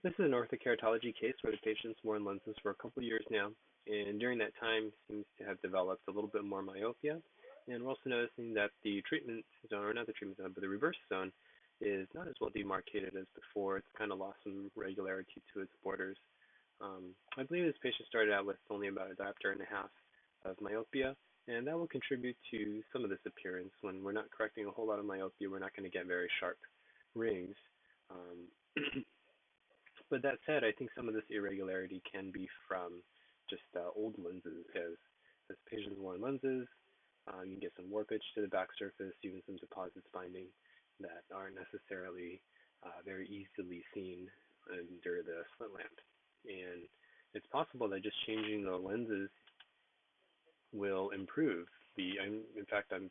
This is an orthokeratology case where the patient's worn lenses for a couple of years now, and during that time seems to have developed a little bit more myopia. And we're also noticing that the treatment zone, or not the treatment zone, but the reverse zone, is not as well demarcated as before. It's kind of lost some regularity to its borders. I believe this patient started out with only about a diopter and a half of myopia, and that will contribute to some of this appearance. When we're not correcting a whole lot of myopia, we're not going to get very sharp rings. Um, But that said, I think some of this irregularity can be from just old lenses. As patients worn lenses, you can get some warpage to the back surface, even some deposits binding that aren't necessarily very easily seen under the slit lamp. And it's possible that just changing the lenses will improve in fact, I'm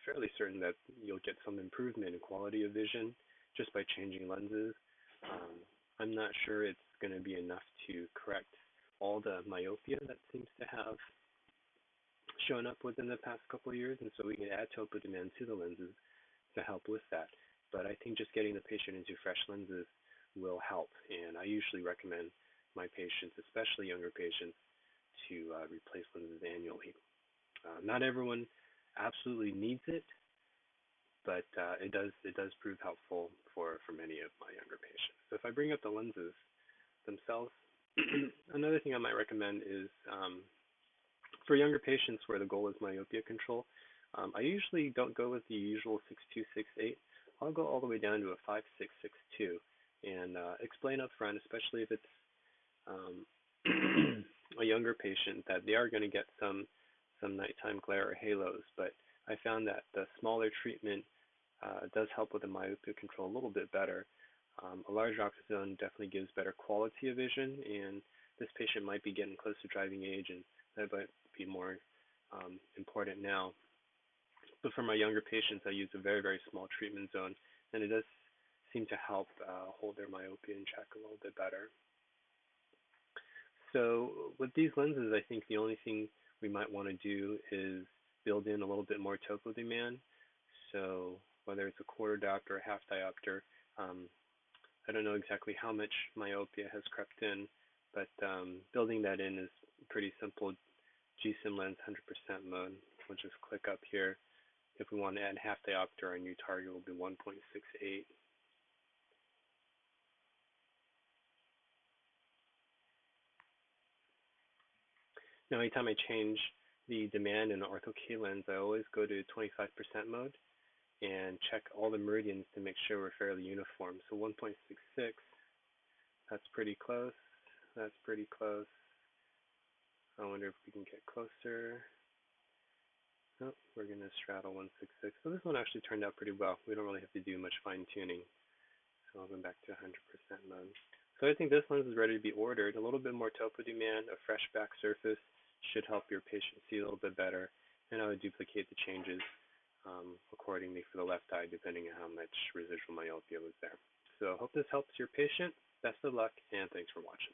fairly certain that you'll get some improvement in quality of vision just by changing lenses. Um, I'm not sure it's going to be enough to correct all the myopia that seems to have shown up within the past couple of years, and so we can add topo demand to the lenses to help with that. But I think just getting the patient into fresh lenses will help, and I usually recommend my patients, especially younger patients, to replace lenses annually. Not everyone absolutely needs it, but it does prove helpful for many of my younger patients. So if I bring up the lenses themselves, another thing I might recommend is for younger patients where the goal is myopia control, I usually don't go with the usual 6.2, 6.8. I'll go all the way down to a 5.6, 6.2 and explain up front, especially if it's a younger patient, that they are going to get some nighttime glare or halos, but I found that the smaller treatment does help with the myopia control a little bit better. A large optic zone definitely gives better quality of vision, and this patient might be getting close to driving age, and that might be more important now. But for my younger patients, I use a very, very small treatment zone, and it does seem to help hold their myopia in check a little bit better. So with these lenses, I think the only thing we might want to do is build in a little bit more topo demand. So whether it's a quarter diopter or half diopter, I don't know exactly how much myopia has crept in, but building that in is pretty simple. GSIM lens 100% mode. We'll just click up here. If we want to add half diopter, our new target will be 1.68. Now, anytime I change the demand in the ortho K lens, I always go to 25% mode and check all the meridians to make sure we're fairly uniform. So 1.66, that's pretty close. That's pretty close. I wonder if we can get closer. Oh, we're going to straddle 166. So this one actually turned out pretty well. We don't really have to do much fine tuning. So I'll go back to 100% mode. So I think this lens is ready to be ordered. A little bit more topo demand, a fresh back surface should help your patient see a little bit better. And I would duplicate the changes accordingly for the left eye, depending on how much residual myopia was there. So I hope this helps your patient. Best of luck, and thanks for watching.